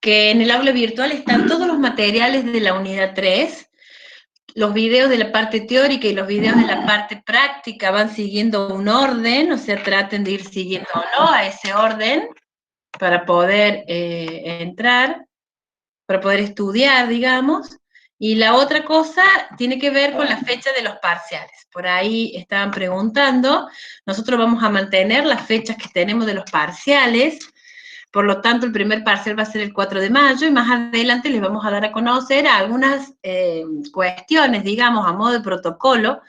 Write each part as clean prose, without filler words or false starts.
que en el aula virtual están todos los materiales de la unidad 3, los videos de la parte teórica y los videos de la parte práctica van siguiendo un orden, o sea, traten de ir siguiéndolo a ese orden para poder entrar, para poder estudiar, digamos. Y la otra cosa tiene que ver con la fecha de los parciales. Por ahí estaban preguntando, nosotros vamos a mantener las fechas que tenemos de los parciales, por lo tanto el primer parcial va a ser el 4 de mayo y más adelante les vamos a dar a conocer algunas cuestiones, digamos, a modo de protocolo,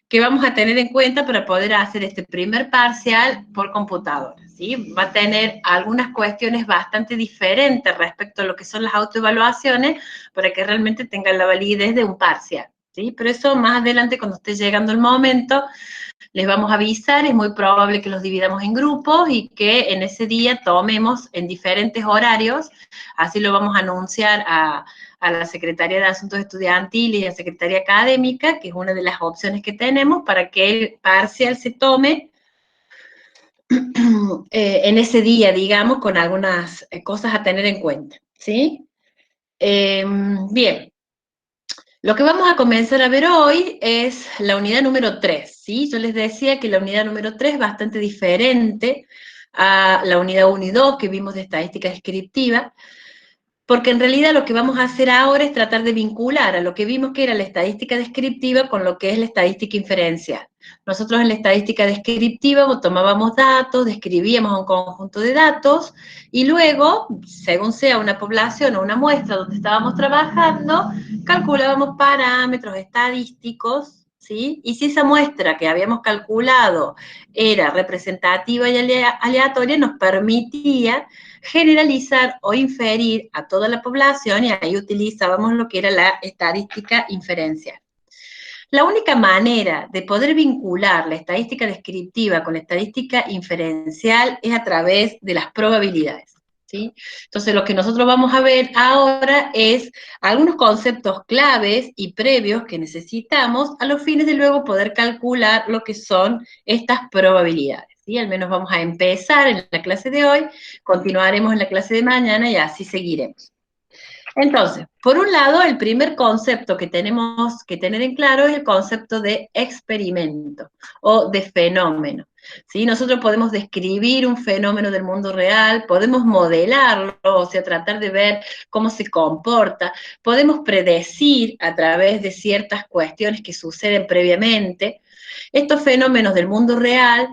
que vamos a tener en cuenta para poder hacer este primer parcial por computadora, ¿sí? Va a tener algunas cuestiones bastante diferentes respecto a lo que son las autoevaluaciones para que realmente tengan la validez de un parcial, ¿sí? Pero eso más adelante, cuando esté llegando el momento, les vamos a avisar, es muy probable que los dividamos en grupos y que en ese día tomemos en diferentes horarios, así lo vamos a anunciar a la Secretaría de Asuntos Estudiantiles y a la Secretaría Académica, que es una de las opciones que tenemos para que el parcial se tome en ese día, digamos, con algunas cosas a tener en cuenta, ¿sí? Bien, lo que vamos a comenzar a ver hoy es la unidad número 3, ¿sí? Yo les decía que la unidad número 3 es bastante diferente a la unidad 1 y 2 que vimos de estadística descriptiva, porque en realidad lo que vamos a hacer ahora es tratar de vincular a lo que vimos que era la estadística descriptiva con lo que es la estadística inferencial. Nosotros en la estadística descriptiva tomábamos datos, describíamos un conjunto de datos y luego, según sea una población o una muestra donde estábamos trabajando, calculábamos parámetros estadísticos, ¿sí? Y si esa muestra que habíamos calculado era representativa y aleatoria, nos permitía generalizar o inferir a toda la población y ahí utilizábamos lo que era la estadística inferencial. La única manera de poder vincular la estadística descriptiva con la estadística inferencial es a través de las probabilidades, ¿sí? Entonces, lo que nosotros vamos a ver ahora es algunos conceptos claves y previos que necesitamos a los fines de luego poder calcular lo que son estas probabilidades, ¿sí? Al menos vamos a empezar en la clase de hoy, continuaremos en la clase de mañana y así seguiremos. Entonces, por un lado, el primer concepto que tenemos que tener en claro es el concepto de experimento o de fenómeno. ¿Sí? Nosotros podemos describir un fenómeno del mundo real, podemos modelarlo, o sea, tratar de ver cómo se comporta, podemos predecir a través de ciertas cuestiones que suceden previamente. Estos fenómenos del mundo real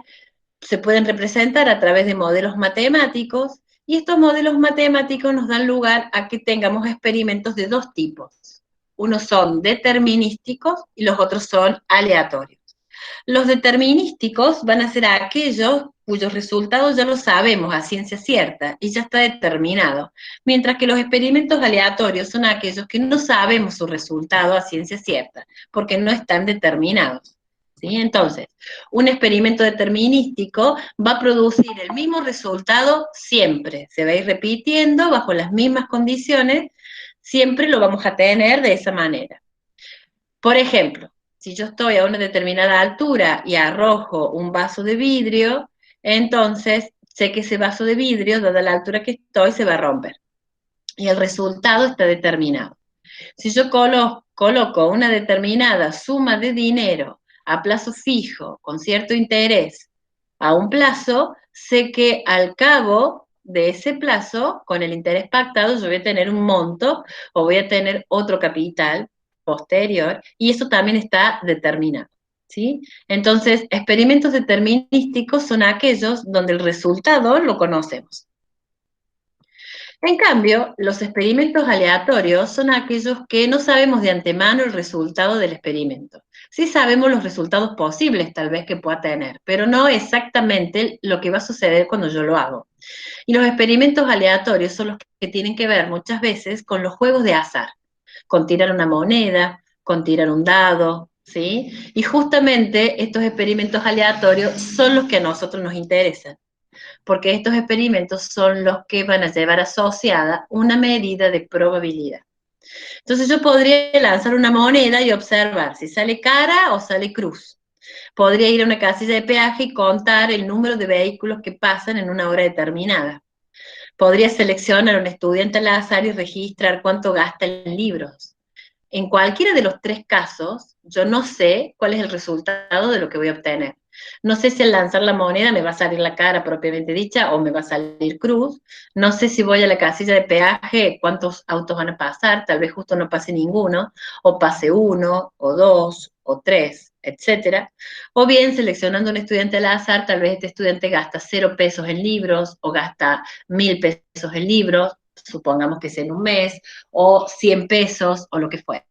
se pueden representar a través de modelos matemáticos, y estos modelos matemáticos nos dan lugar a que tengamos experimentos de dos tipos. Unos son determinísticos y los otros son aleatorios. Los determinísticos van a ser aquellos cuyos resultados ya lo sabemos a ciencia cierta y ya está determinado, mientras que los experimentos aleatorios son aquellos que no sabemos su resultado a ciencia cierta, porque no están determinados. ¿Sí? Entonces, un experimento determinístico va a producir el mismo resultado siempre, se va a ir repitiendo bajo las mismas condiciones, siempre lo vamos a tener de esa manera. Por ejemplo, si yo estoy a una determinada altura y arrojo un vaso de vidrio, entonces sé que ese vaso de vidrio, dada la altura que estoy, se va a romper. Y el resultado está determinado. Si yo coloco una determinada suma de dinero a plazo fijo, con cierto interés, a un plazo, sé que al cabo de ese plazo, con el interés pactado, yo voy a tener un monto o voy a tener otro capital posterior, y eso también está determinado, ¿sí? Entonces, experimentos determinísticos son aquellos donde el resultado lo conocemos. En cambio, los experimentos aleatorios son aquellos que no sabemos de antemano el resultado del experimento. Sí sabemos los resultados posibles tal vez que pueda tener, pero no exactamente lo que va a suceder cuando yo lo hago. Y los experimentos aleatorios son los que tienen que ver muchas veces con los juegos de azar, con tirar una moneda, con tirar un dado, ¿sí? Y justamente estos experimentos aleatorios son los que a nosotros nos interesan, porque estos experimentos son los que van a llevar asociada una medida de probabilidad. Entonces yo podría lanzar una moneda y observar si sale cara o sale cruz. Podría ir a una casilla de peaje y contar el número de vehículos que pasan en una hora determinada. Podría seleccionar a un estudiante al azar y registrar cuánto gasta en libros. En cualquiera de los tres casos, yo no sé cuál es el resultado de lo que voy a obtener. No sé si al lanzar la moneda me va a salir la cara propiamente dicha o me va a salir cruz. No sé si voy a la casilla de peaje, cuántos autos van a pasar, tal vez justo no pase ninguno, o pase uno, o dos, o tres, etcétera. O bien seleccionando un estudiante al azar, tal vez este estudiante gasta 0 pesos en libros o gasta 1000 pesos en libros, supongamos que sea en un mes, o 100 pesos o lo que fuera.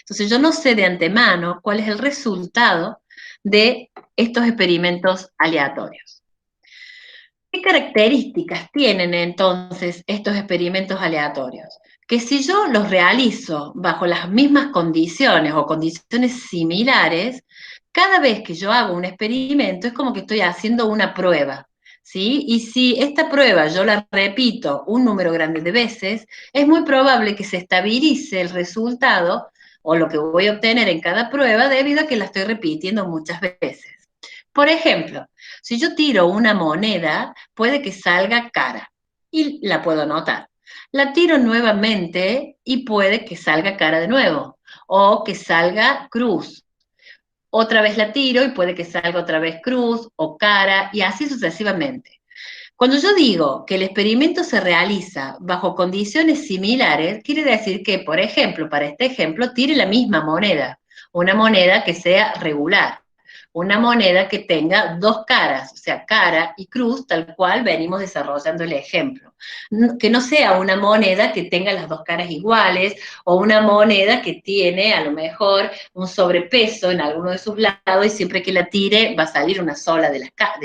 Entonces yo no sé de antemano cuál es el resultado de estos experimentos aleatorios. ¿Qué características tienen entonces estos experimentos aleatorios? Que si yo los realizo bajo las mismas condiciones o condiciones similares, cada vez que yo hago un experimento es como que estoy haciendo una prueba, ¿sí? Y si esta prueba yo la repito un número grande de veces, es muy probable que se estabilice el resultado o lo que voy a obtener en cada prueba debido a que la estoy repitiendo muchas veces. Por ejemplo, si yo tiro una moneda, puede que salga cara y la puedo anotar. La tiro nuevamente y puede que salga cara de nuevo o que salga cruz. Otra vez la tiro y puede que salga otra vez cruz o cara y así sucesivamente. Cuando yo digo que el experimento se realiza bajo condiciones similares, quiere decir que, por ejemplo, para este ejemplo, tire la misma moneda, una moneda que sea regular, una moneda que tenga dos caras, o sea, cara y cruz, tal cual venimos desarrollando el ejemplo. Que no sea una moneda que tenga las dos caras iguales o una moneda que tiene a lo mejor un sobrepeso en alguno de sus lados y siempre que la tire va a salir una sola de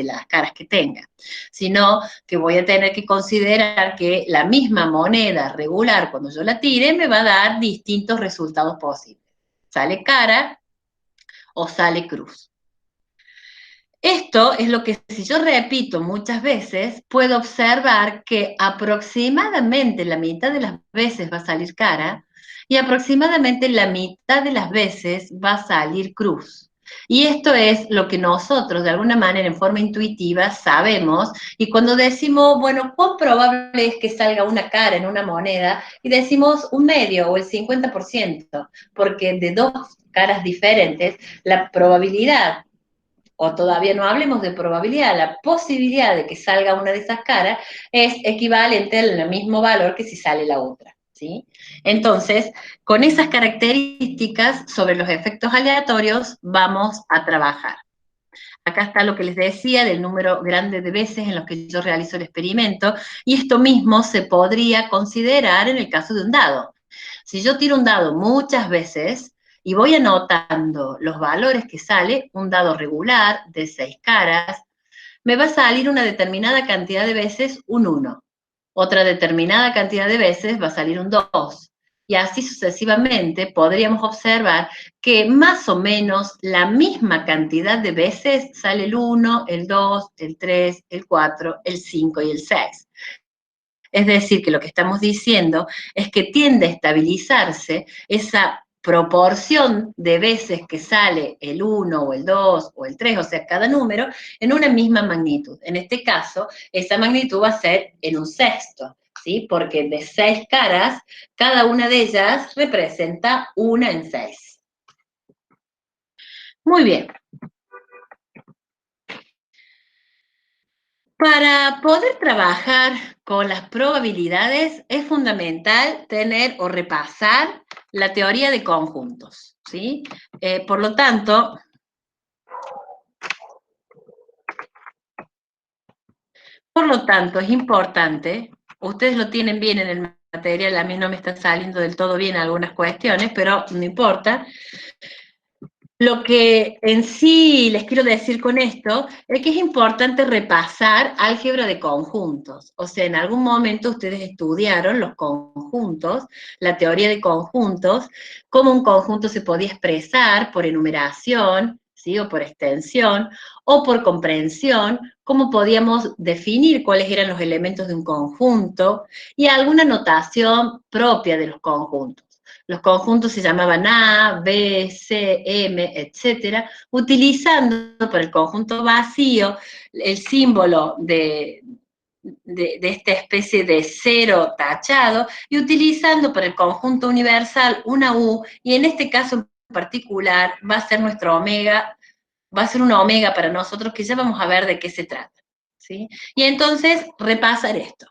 las caras que tenga, sino que voy a tener que considerar que la misma moneda regular, cuando yo la tire, me va a dar distintos resultados posibles. Sale cara o sale cruz. Esto es lo que si yo repito muchas veces, puedo observar que aproximadamente la mitad de las veces va a salir cara y aproximadamente la mitad de las veces va a salir cruz. Y esto es lo que nosotros, de alguna manera, en forma intuitiva, sabemos. Y cuando decimos, bueno, ¿cuán probable es que salga una cara en una moneda? Y decimos un medio o el 50%, porque de dos caras diferentes, la probabilidad, o todavía no hablemos de probabilidad, la posibilidad de que salga una de esas caras es equivalente al mismo valor que si sale la otra, ¿sí? Entonces, con esas características sobre los efectos aleatorios vamos a trabajar. Acá está lo que les decía del número grande de veces en los que yo realizo el experimento, y esto mismo se podría considerar en el caso de un dado. Si yo tiro un dado muchas veces y voy anotando los valores que sale, un dado regular de 6 caras, me va a salir una determinada cantidad de veces un 1. Otra determinada cantidad de veces va a salir un 2. Y así sucesivamente podríamos observar que más o menos la misma cantidad de veces sale el 1, el 2, el 3, el 4, el 5 y el 6. Es decir, que lo que estamos diciendo es que tiende a estabilizarse esa proporción de veces que sale el 1 o el 2 o el 3, o sea, cada número, en una misma magnitud. En este caso, esa magnitud va a ser en un sexto, ¿sí? Porque de 6 caras, cada una de ellas representa una en 6. Muy bien. Para poder trabajar con las probabilidades es fundamental tener o repasar la teoría de conjuntos, ¿sí? Por lo tanto, es importante, ustedes lo tienen bien en el material, a mí no me están saliendo del todo bien algunas cuestiones, pero no importa. Lo que en sí les quiero decir con esto es que es importante repasar álgebra de conjuntos. O sea, en algún momento ustedes estudiaron los conjuntos, la teoría de conjuntos, cómo un conjunto se podía expresar por enumeración, ¿sí? O por extensión, o por comprensión, cómo podíamos definir cuáles eran los elementos de un conjunto y alguna notación propia de los conjuntos. Los conjuntos se llamaban A, B, C, M, etcétera, utilizando por el conjunto vacío el símbolo de de esta especie de cero tachado y utilizando para el conjunto universal una U, y en este caso en particular va a ser nuestro omega, va a ser una omega para nosotros, que ya vamos a ver de qué se trata, ¿sí? Y entonces, repasar esto.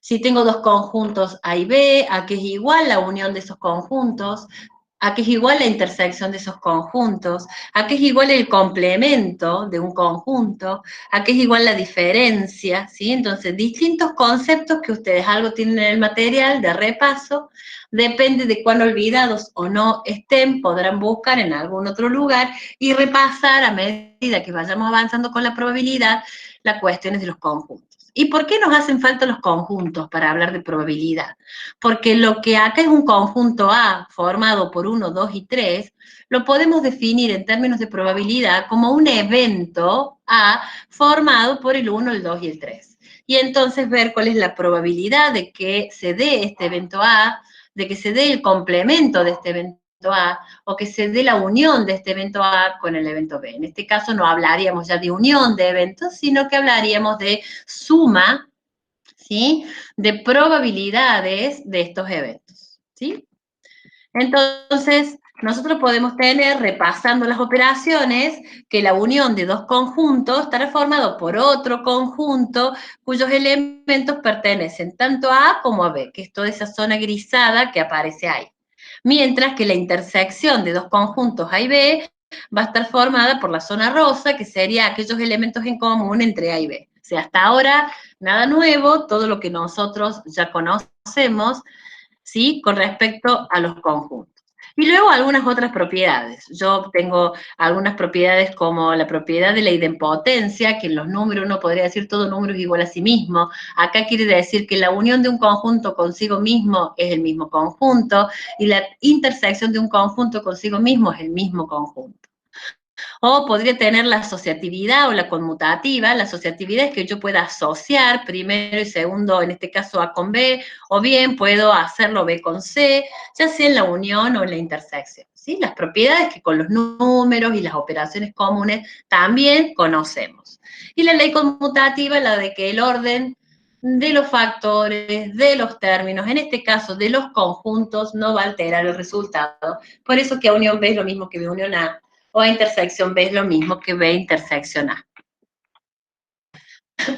Si tengo dos conjuntos A y B, ¿a qué es igual la unión de esos conjuntos? ¿A qué es igual la intersección de esos conjuntos? ¿A qué es igual el complemento de un conjunto? ¿A qué es igual la diferencia? ¿Sí? Entonces, distintos conceptos que ustedes algo tienen en el material de repaso, depende de cuán olvidados o no estén, podrán buscar en algún otro lugar y repasar a medida que vayamos avanzando con la probabilidad las cuestiones de los conjuntos. ¿Y por qué nos hacen falta los conjuntos para hablar de probabilidad? Porque lo que acá es un conjunto A formado por 1, 2 y 3, lo podemos definir en términos de probabilidad como un evento A formado por el 1, el 2 y el 3. Y entonces ver cuál es la probabilidad de que se dé este evento A, de que se dé el complemento de este evento A, o que se dé la unión de este evento A con el evento B. En este caso no hablaríamos ya de unión de eventos, sino que hablaríamos de suma, ¿sí?, de probabilidades de estos eventos, ¿sí? Entonces, nosotros podemos tener, repasando las operaciones, que la unión de dos conjuntos estará formado por otro conjunto cuyos elementos pertenecen tanto a A como a B, que es toda esa zona grisada que aparece ahí. Mientras que la intersección de dos conjuntos A y B va a estar formada por la zona rosa, que sería aquellos elementos en común entre A y B. O sea, hasta ahora, nada nuevo, todo lo que nosotros ya conocemos, ¿sí?, con respecto a los conjuntos. Y luego algunas otras propiedades. Yo tengo algunas propiedades como la propiedad de la idempotencia, que en los números uno podría decir todo número es igual a sí mismo. Acá quiere decir que la unión de un conjunto consigo mismo es el mismo conjunto, y la intersección de un conjunto consigo mismo es el mismo conjunto. O podría tener la asociatividad o la conmutativa. La asociatividad es que yo pueda asociar primero y segundo, en este caso A con B, o bien puedo hacerlo B con C, ya sea en la unión o en la intersección, ¿sí? Las propiedades que con los números y las operaciones comunes también conocemos. Y la ley conmutativa, la de que el orden de los factores, de los términos, en este caso de los conjuntos, no va a alterar el resultado. Por eso que A unión B es lo mismo que B unión A, o A intersección B es lo mismo que B intersección A.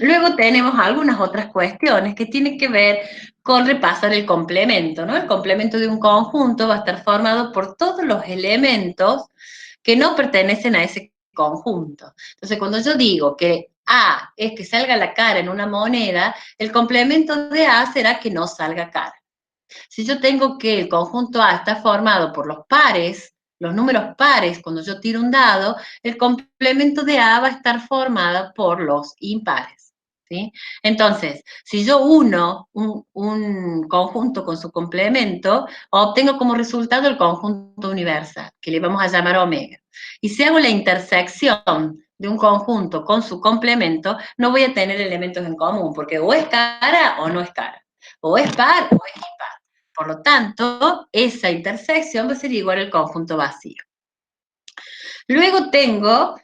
Luego tenemos algunas otras cuestiones que tienen que ver con repasar el complemento, ¿no? El complemento de un conjunto va a estar formado por todos los elementos que no pertenecen a ese conjunto. Entonces, cuando yo digo que A es que salga la cara en una moneda, el complemento de A será que no salga cara. Si yo tengo que el conjunto A está formado por los pares, los números pares, cuando yo tiro un dado, el complemento de A va a estar formado por los impares, ¿sí? Entonces, si yo uno un conjunto con su complemento, obtengo como resultado el conjunto universal, que le vamos a llamar omega. Y si hago la intersección de un conjunto con su complemento, no voy a tener elementos en común, porque o es cara o no es cara, o es par o es impar. Por lo tanto, esa intersección va a ser igual al conjunto vacío. Luego tengo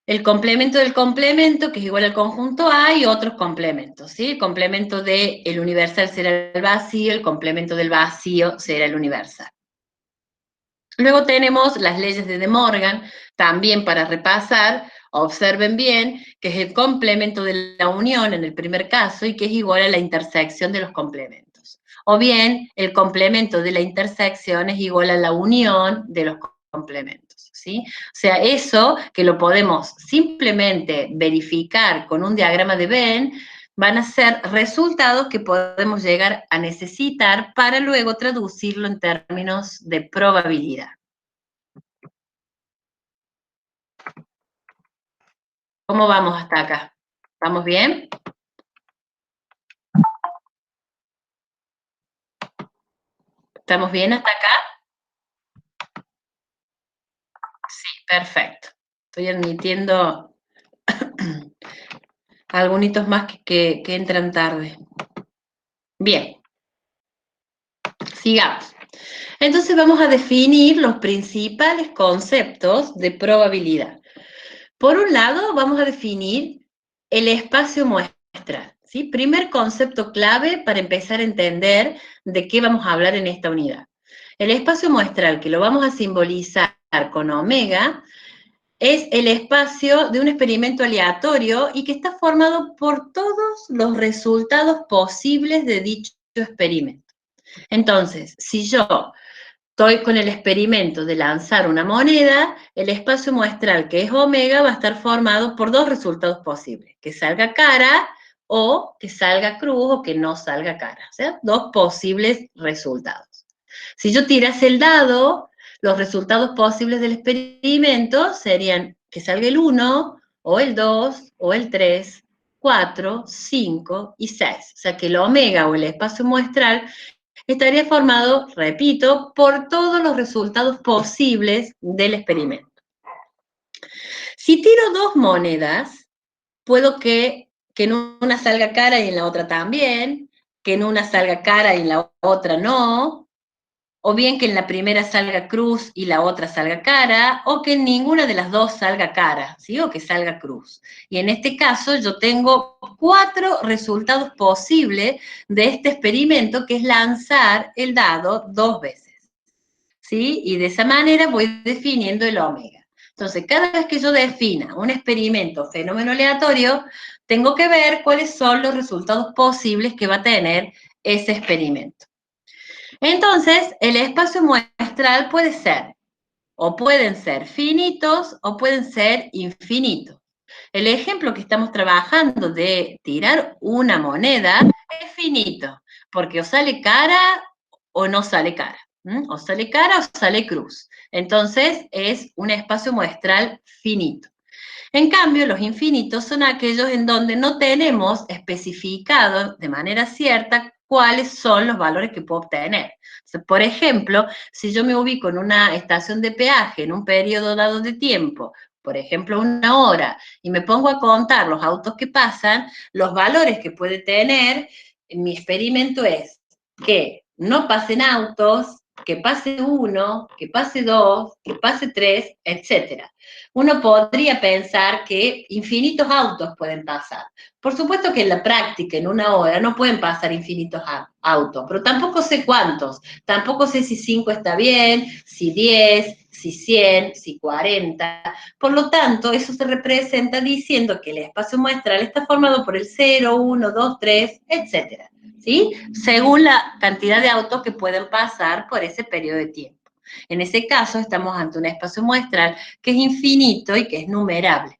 el complemento del complemento, que es igual al conjunto A, y otros complementos, ¿sí? El complemento del universal será el vacío, el complemento del vacío será el universal. Luego tenemos las leyes de De Morgan, también para repasar. Observen bien que es el complemento de la unión en el primer caso y que es igual a la intersección de los complementos. O bien, el complemento de la intersección es igual a la unión de los complementos, ¿sí? O sea, eso que lo podemos simplemente verificar con un diagrama de Venn, van a ser resultados que podemos llegar a necesitar para luego traducirlo en términos de probabilidad. ¿Cómo vamos hasta acá? ¿Vamos bien? ¿Estamos bien hasta acá? Sí, perfecto. Estoy admitiendo algunos más que entran tarde. Bien, sigamos. Entonces vamos a definir los principales conceptos de probabilidad. Por un lado, vamos a definir el espacio muestral, ¿sí? Primer concepto clave para empezar a entender de qué vamos a hablar en esta unidad. El espacio muestral, que lo vamos a simbolizar con omega, es el espacio de un experimento aleatorio y que está formado por todos los resultados posibles de dicho experimento. Entonces, si yo estoy con el experimento de lanzar una moneda, el espacio muestral, que es omega, va a estar formado por dos resultados posibles, que salga cara o que salga cruz o que no salga cara, o sea, dos posibles resultados. Si yo tirase el dado, los resultados posibles del experimento serían que salga el 1, o el 2, o el 3, 4, 5 y 6. O sea que el omega o el espacio muestral estaría formado, repito, por todos los resultados posibles del experimento. Si tiro dos monedas, puedo que en una salga cara y en la otra también, que en una salga cara y en la otra no, o bien que en la primera salga cruz y la otra salga cara, o que en ninguna de las dos salga cara, ¿sí? O que salga cruz. Y en este caso yo tengo 4 resultados posibles de este experimento, que es lanzar el dado 2 veces, ¿sí? Y de esa manera voy definiendo el omega. Entonces, cada vez que yo defina un experimento fenómeno aleatorio, tengo que ver cuáles son los resultados posibles que va a tener ese experimento. Entonces, el espacio muestral puede ser, o pueden ser finitos, o pueden ser infinitos. El ejemplo que estamos trabajando de tirar una moneda es finito, porque o sale cara o no sale cara. O sale cara o sale cruz. Entonces, es un espacio muestral finito. En cambio, los infinitos son aquellos en donde no tenemos especificado de manera cierta cuáles son los valores que puedo obtener. O sea, por ejemplo, si yo me ubico en una estación de peaje en un periodo dado de tiempo, por ejemplo, 1 hora, y me pongo a contar los autos que pasan, los valores que puede tener en mi experimento es que no pasen autos, que pase 1, que pase 2, que pase 3, etcétera. Uno podría pensar que infinitos autos pueden pasar. Por supuesto que en la práctica, en 1 hora, no pueden pasar infinitos autos, pero tampoco sé cuántos. Tampoco sé si 5 está bien, si 10, si 100, si 40. Por lo tanto, eso se representa diciendo que el espacio muestral está formado por el 0, 1, 2, 3, etcétera, ¿sí? Según la cantidad de autos que pueden pasar por ese periodo de tiempo. En ese caso, estamos ante un espacio muestral que es infinito y que es numerable.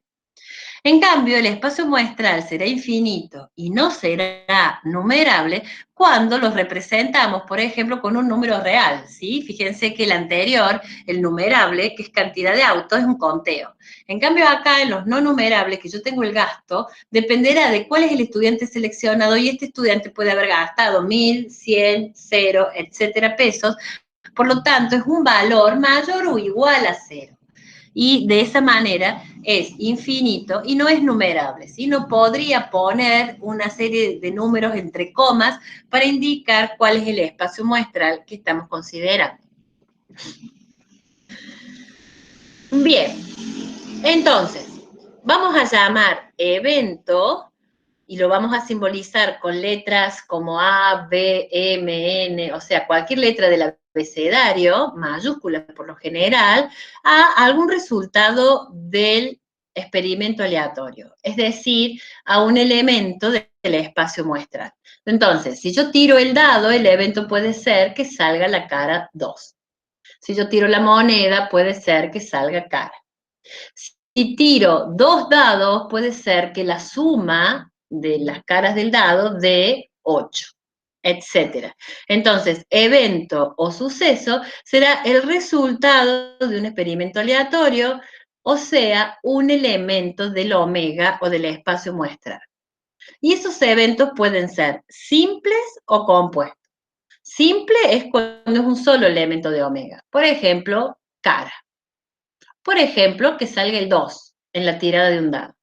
En cambio, el espacio muestral será infinito y no será numerable cuando los representamos, por ejemplo, con un número real, ¿sí? Fíjense que el anterior, el numerable, que es cantidad de autos, es un conteo. En cambio, acá en los no numerables, que yo tengo el gasto, dependerá de cuál es el estudiante seleccionado y este estudiante puede haber gastado 1.000, 100, 0, etcétera, pesos. Por lo tanto, es un valor mayor o igual a 0. Y de esa manera es infinito y no es numerable, ¿sí? No podría poner una serie de números entre comas para indicar cuál es el espacio muestral que estamos considerando. Bien, entonces, vamos a llamar evento y lo vamos a simbolizar con letras como A, B, M, N, o sea, cualquier letra del abecedario, mayúsculas por lo general, a algún resultado del experimento aleatorio, es decir, a un elemento del espacio muestral. Entonces, si yo tiro el dado, el evento puede ser que salga la cara 2. Si yo tiro la moneda, puede ser que salga cara. Si tiro 2 dados, puede ser que la suma de las caras del dado dé 8, etcétera. Entonces, evento o suceso será el resultado de un experimento aleatorio, o sea, un elemento del omega o del espacio muestral. Y esos eventos pueden ser simples o compuestos. Simple es cuando es un solo elemento de omega. Por ejemplo, cara. Por ejemplo, que salga el 2 en la tirada de un dado.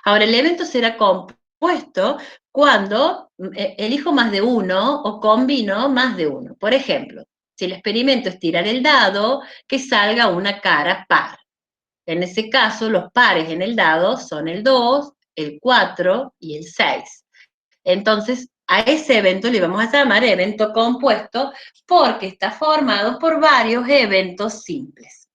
Ahora, el evento será compuesto cuando elijo más de uno o combino más de uno. Por ejemplo, si el experimento es tirar el dado, que salga una cara par. En ese caso, los pares en el dado son el 2, el 4 y el 6. Entonces, a ese evento le vamos a llamar evento compuesto porque está formado por varios eventos simples.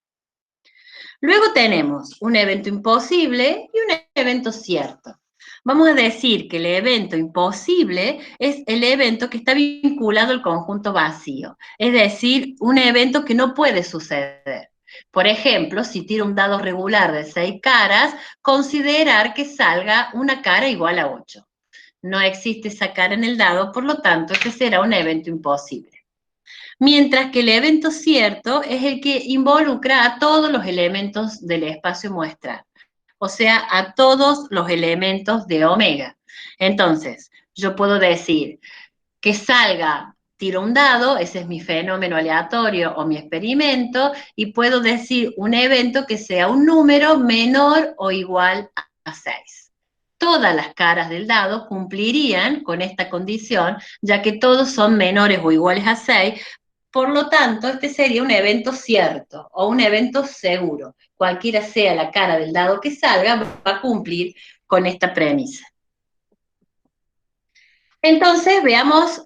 Luego tenemos un evento imposible y un evento cierto. Vamos a decir que el evento imposible es el evento que está vinculado al conjunto vacío, es decir, un evento que no puede suceder. Por ejemplo, si tiro un dado regular de 6 caras, considerar que salga una cara igual a 8. No existe esa cara en el dado, por lo tanto, este será un evento imposible. Mientras que el evento cierto es el que involucra a todos los elementos del espacio muestral, o sea, a todos los elementos de omega. Entonces, yo puedo decir que salga, tiro un dado, ese es mi fenómeno aleatorio o mi experimento, y puedo decir un evento que sea un número menor o igual a 6. Todas las caras del dado cumplirían con esta condición, ya que todos son menores o iguales a 6. Por lo tanto, este sería un evento cierto o un evento seguro. Cualquiera sea la cara del dado que salga, va a cumplir con esta premisa. Entonces, veamos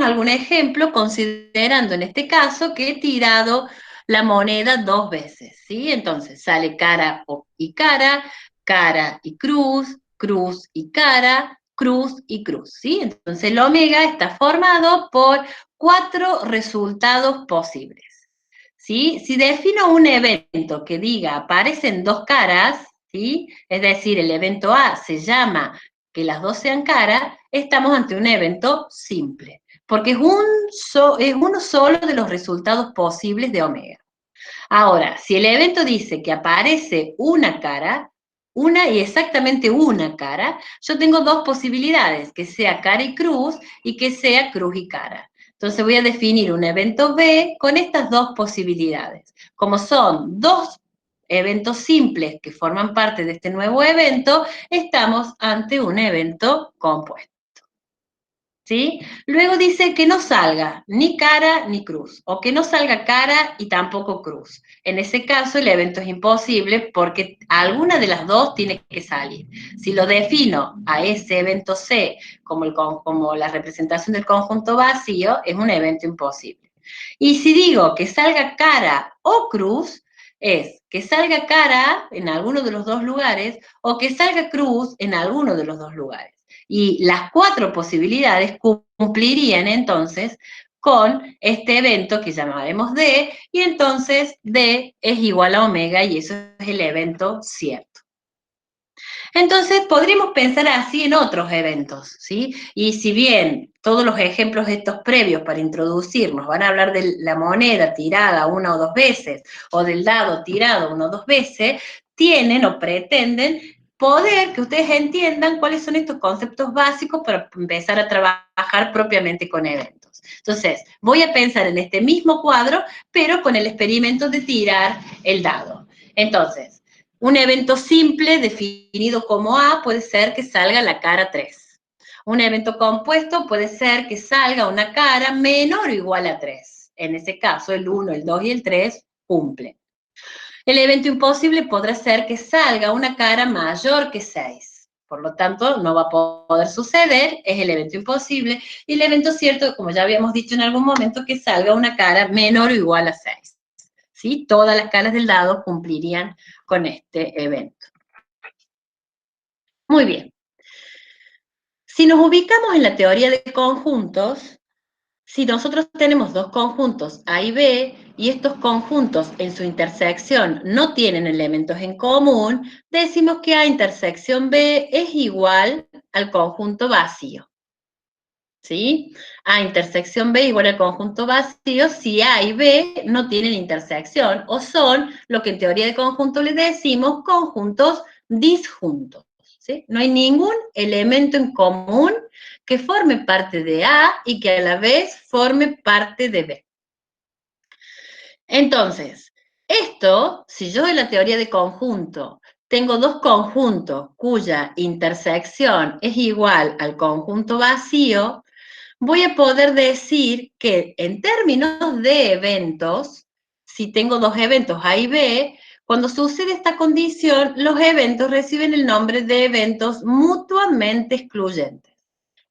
algún ejemplo, considerando en este caso que he tirado la moneda 2 veces, ¿sí? Entonces, sale cara y cara, cara y cruz, cruz y cara, cruz y cruz, ¿sí? Entonces, el omega está formado por 4 resultados posibles, ¿sí? Si defino un evento que diga aparecen 2 caras, ¿sí? Es decir, el evento A se llama que las dos sean caras, estamos ante un evento simple, porque es uno solo de los resultados posibles de omega. Ahora, si el evento dice que aparece una cara, una y exactamente una cara, yo tengo dos posibilidades, que sea cara y cruz y que sea cruz y cara. Entonces voy a definir un evento B con estas dos posibilidades. Como son dos eventos simples que forman parte de este nuevo evento, estamos ante un evento compuesto. ¿Sí? Luego dice que no salga ni cara ni cruz, o que no salga cara y tampoco cruz. En ese caso el evento es imposible porque alguna de las dos tiene que salir. Si lo defino a ese evento C como la representación del conjunto vacío, es un evento imposible. Y si digo que salga cara o cruz, es que salga cara en alguno de los dos lugares o que salga cruz en alguno de los dos lugares. Y las 4 posibilidades cumplirían entonces con este evento que llamaremos D, y entonces D es igual a omega y eso es el evento cierto. Entonces podríamos pensar así en otros eventos, ¿sí? Y si bien todos los ejemplos estos previos para introducirnos van a hablar de la moneda tirada una o dos veces o del dado tirado una o dos veces, tienen o pretenden poder que ustedes entiendan cuáles son estos conceptos básicos para empezar a trabajar propiamente con eventos. Entonces, voy a pensar en este mismo cuadro, pero con el experimento de tirar el dado. Entonces, un evento simple definido como A puede ser que salga la cara 3. Un evento compuesto puede ser que salga una cara menor o igual a 3. En ese caso, el 1, el 2 y el 3 cumplen. El evento imposible podrá ser que salga una cara mayor que 6. Por lo tanto, no va a poder suceder, es el evento imposible. Y el evento cierto, como ya habíamos dicho en algún momento, que salga una cara menor o igual a 6. ¿Sí? Todas las caras del dado cumplirían con este evento. Muy bien. Si nos ubicamos en la teoría de conjuntos, si nosotros tenemos dos conjuntos A y B, y estos conjuntos en su intersección no tienen elementos en común, decimos que A intersección B es igual al conjunto vacío. ¿Sí? A intersección B igual al conjunto vacío si A y B no tienen intersección o son lo que en teoría de conjunto le decimos conjuntos disjuntos. ¿Sí? No hay ningún elemento en común que forme parte de A y que a la vez forme parte de B. Entonces, esto, si yo en la teoría de conjunto tengo dos conjuntos cuya intersección es igual al conjunto vacío, voy a poder decir que en términos de eventos, si tengo dos eventos A y B, cuando sucede esta condición, los eventos reciben el nombre de eventos mutuamente excluyentes.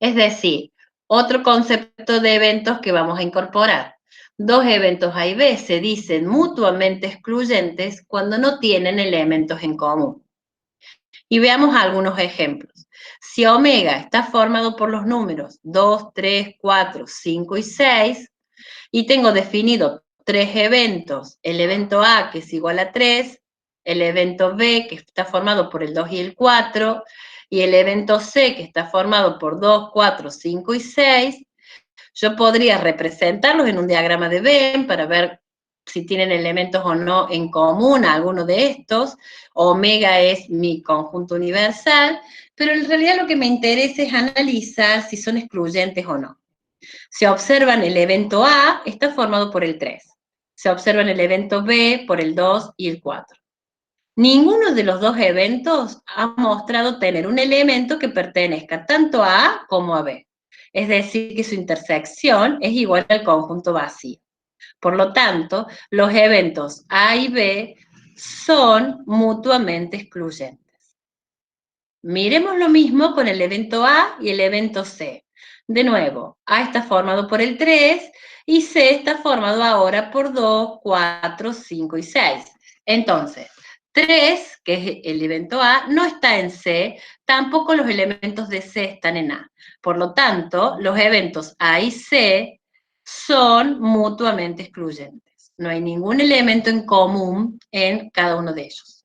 Es decir, otro concepto de eventos que vamos a incorporar. Dos eventos A y B se dicen mutuamente excluyentes cuando no tienen elementos en común. Y veamos algunos ejemplos. Si omega está formado por los números 2, 3, 4, 5 y 6, y tengo definido tres eventos, el evento A que es igual a 3, el evento B que está formado por el 2 y el 4, y el evento C que está formado por 2, 4, 5 y 6, yo podría representarlos en un diagrama de Venn para ver si tienen elementos o no en común a alguno de estos. Omega es mi conjunto universal, pero en realidad lo que me interesa es analizar si son excluyentes o no. Si observan el evento A, está formado por el 3. Si observan el evento B, por el 2 y el 4. Ninguno de los dos eventos ha mostrado tener un elemento que pertenezca tanto a A como a B. Es decir, que su intersección es igual al conjunto vacío. Por lo tanto, los eventos A y B son mutuamente excluyentes. Miremos lo mismo con el evento A y el evento C. De nuevo, A está formado por el 3 y C está formado ahora por 2, 4, 5 y 6. Entonces, 3, que es el evento A, no está en C, tampoco los elementos de C están en A. Por lo tanto, los eventos A y C son mutuamente excluyentes. No hay ningún elemento en común en cada uno de ellos.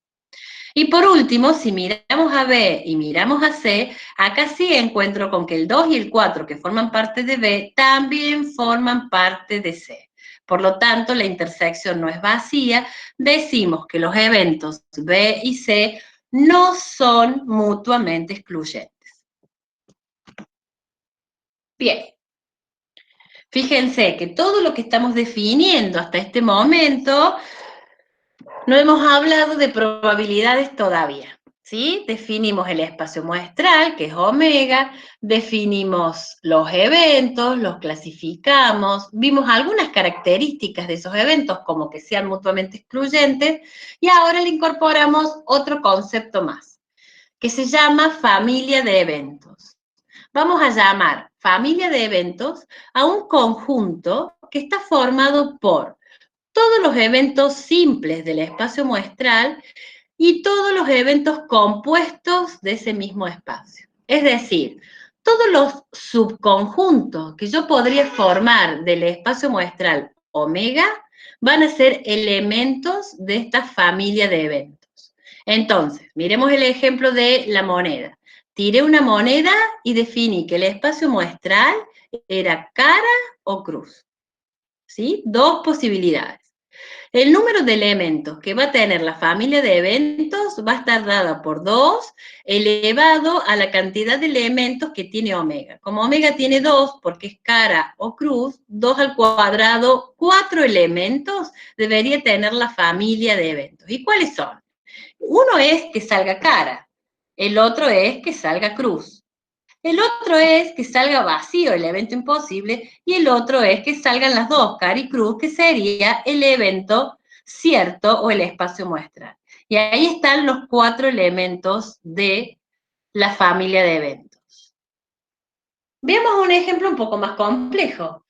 Y por último, si miramos a B y miramos a C, acá sí encuentro con que el 2 y el 4, que forman parte de B, también forman parte de C. Por lo tanto, la intersección no es vacía. Decimos que los eventos B y C no son mutuamente excluyentes. Bien. Fíjense que todo lo que estamos definiendo hasta este momento, no hemos hablado de probabilidades todavía, ¿sí? Definimos el espacio muestral, que es omega, definimos los eventos, los clasificamos, vimos algunas características de esos eventos, como que sean mutuamente excluyentes, y ahora le incorporamos otro concepto más, que se llama familia de eventos. Vamos a llamar familia de eventos a un conjunto que está formado por todos los eventos simples del espacio muestral y todos los eventos compuestos de ese mismo espacio. Es decir, todos los subconjuntos que yo podría formar del espacio muestral omega van a ser elementos de esta familia de eventos. Entonces, miremos el ejemplo de la moneda. Tiré una moneda y definí que el espacio muestral era cara o cruz. ¿Sí? Dos posibilidades. El número de elementos que va a tener la familia de eventos va a estar dada por 2 elevado a la cantidad de elementos que tiene omega. Como omega tiene 2, porque es cara o cruz, 2 al cuadrado, 4 elementos debería tener la familia de eventos. ¿Y cuáles son? Uno es que salga cara, el otro es que salga cruz. El otro es que salga vacío, el evento imposible, y el otro es que salgan las dos, cara y cruz, que sería el evento cierto o el espacio muestral. Y ahí están los 4 elementos de la familia de eventos. Veamos un ejemplo un poco más complejo.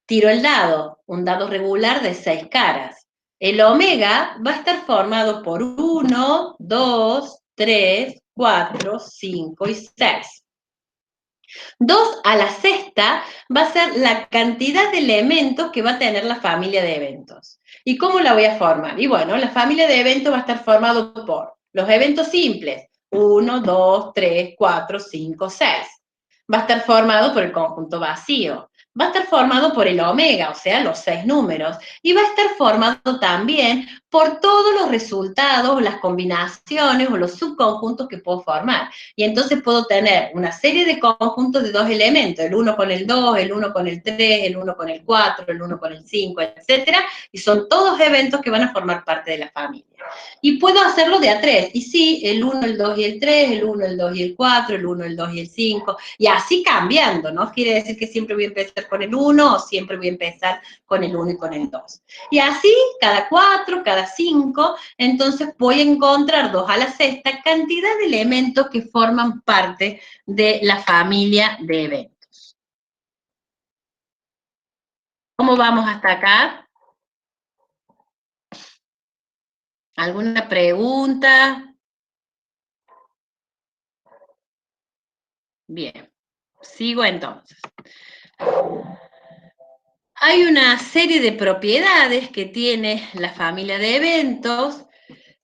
Tiro el dado, un dado regular de 6 caras. El omega va a estar formado por 1, 2, 3, 4, 5 y 6. 2 a la sexta va a ser la cantidad de elementos que va a tener la familia de eventos. ¿Y cómo la voy a formar? Y bueno, la familia de eventos va a estar formado por los eventos simples, 1, 2, 3, 4, 5, 6. Va a estar formado por el conjunto vacío. Va a estar formado por el omega, o sea, los 6 números. Y va a estar formado también por todos los resultados, las combinaciones o los subconjuntos que puedo formar. Y entonces puedo tener una serie de conjuntos de 2 elementos, el 1 con el 2, el 1 con el 3, el 1 con el 4, el 1 con el 5, etcétera, y son todos eventos que van a formar parte de la familia. Y puedo hacerlo de a 3, y sí, el 1, el 2 y el 3, el 1, el 2 y el 4, el 1, el 2 y el 5, y así cambiando, ¿no? Quiere decir que siempre voy a empezar con el 1 o siempre voy a empezar con el 1 y con el 2. Y así, cada 4, cada cada 5, entonces voy a encontrar 2 a la sexta, cantidad de elementos que forman parte de la familia de eventos. ¿Cómo vamos hasta acá? ¿Alguna pregunta? Bien, sigo entonces. Hay una serie de propiedades que tiene la familia de eventos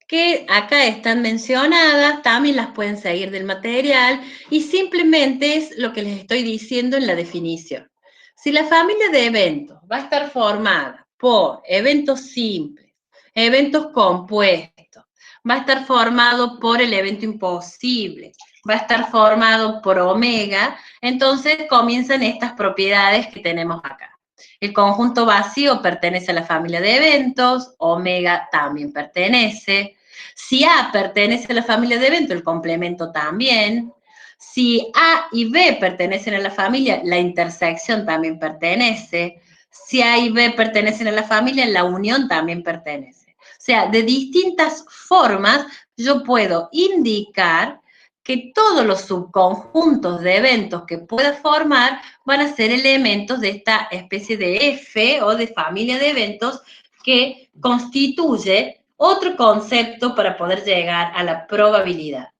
que acá están mencionadas, también las pueden seguir del material y simplemente es lo que les estoy diciendo en la definición. Si la familia de eventos va a estar formada por eventos simples, eventos compuestos, va a estar formado por el evento imposible, va a estar formado por omega, entonces comienzan estas propiedades que tenemos acá. El conjunto vacío pertenece a la familia de eventos, omega también pertenece. Si A pertenece a la familia de eventos, el complemento también. Si A y B pertenecen a la familia, la intersección también pertenece. Si A y B pertenecen a la familia, la unión también pertenece. O sea, de distintas formas yo puedo indicar que todos los subconjuntos de eventos que pueda formar van a ser elementos de esta especie de F o de familia de eventos que constituye otro concepto para poder llegar a la probabilidad.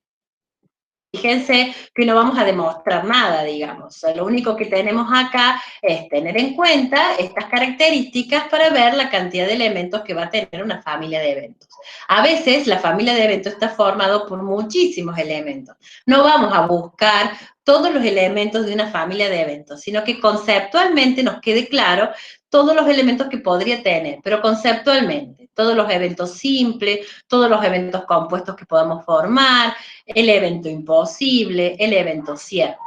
Fíjense que no vamos a demostrar nada, digamos. Lo único que tenemos acá es tener en cuenta estas características para ver la cantidad de elementos que va a tener una familia de eventos. A veces la familia de eventos está formada por muchísimos elementos. No vamos a buscar todos los elementos de una familia de eventos, sino que conceptualmente nos quede claro todos los elementos que podría tener, pero conceptualmente, todos los eventos simples, todos los eventos compuestos que podamos formar, el evento imposible, el evento cierto.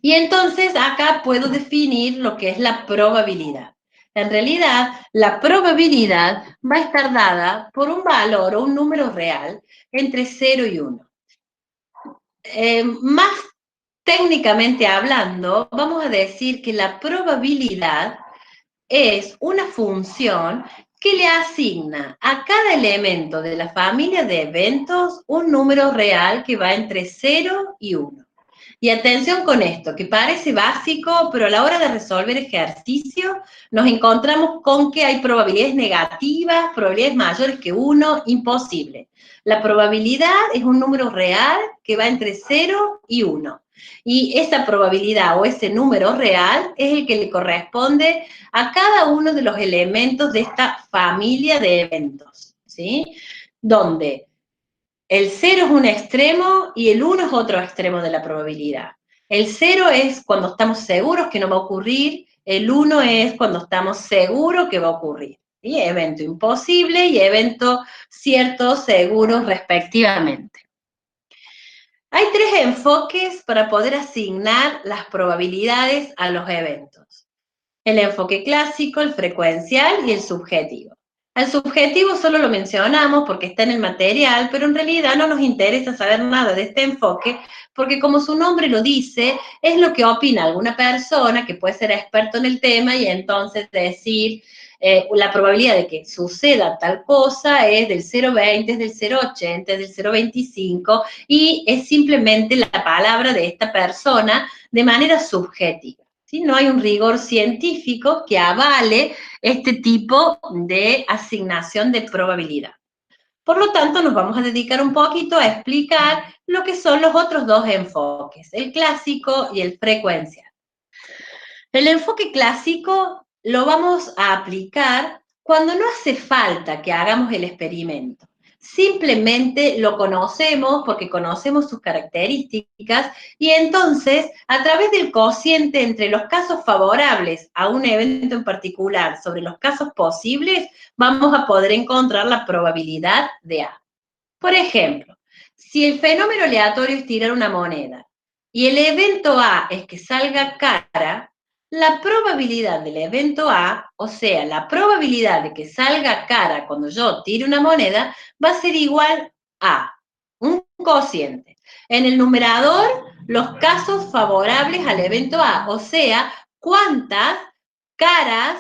Y entonces acá puedo definir lo que es la probabilidad. En realidad, la probabilidad va a estar dada por un valor o un número real entre 0 y 1. Más técnicamente hablando, vamos a decir que la probabilidad es una función que le asigna a cada elemento de la familia de eventos un número real que va entre 0 y 1. Y atención con esto, que parece básico, pero a la hora de resolver ejercicio nos encontramos con que hay probabilidades negativas, probabilidades mayores que 1, imposible. La probabilidad es un número real que va entre 0 y 1. Y esa probabilidad o ese número real es el que le corresponde a cada uno de los elementos de esta familia de eventos, ¿sí? Donde el 0 es un extremo y el 1 es otro extremo de la probabilidad. El 0 es cuando estamos seguros que no va a ocurrir, el 1 es cuando estamos seguros que va a ocurrir. ¿Sí? Evento imposible y evento cierto, seguro, respectivamente. Hay 3 enfoques para poder asignar las probabilidades a los eventos. El enfoque clásico, el frecuencial y el subjetivo. Al subjetivo solo lo mencionamos porque está en el material, pero en realidad no nos interesa saber nada de este enfoque, porque como su nombre lo dice, es lo que opina alguna persona que puede ser experto en el tema y entonces decir la probabilidad de que suceda tal cosa es del 0,20, es del 0,80, es del 0,25 y es simplemente la palabra de esta persona de manera subjetiva. ¿Sí? No hay un rigor científico que avale este tipo de asignación de probabilidad. Por lo tanto, nos vamos a dedicar un poquito a explicar lo que son los otros 2 enfoques, el clásico y el frecuencial. El enfoque clásico lo vamos a aplicar cuando no hace falta que hagamos el experimento. Simplemente lo conocemos porque conocemos sus características y entonces a través del cociente entre los casos favorables a un evento en particular sobre los casos posibles, vamos a poder encontrar la probabilidad de A. Por ejemplo, si el fenómeno aleatorio es tirar una moneda y el evento A es que salga cara, la probabilidad del evento A, o sea, la probabilidad de que salga cara cuando yo tire una moneda, va a ser igual a un cociente. En el numerador, los casos favorables al evento A, o sea, cuántas caras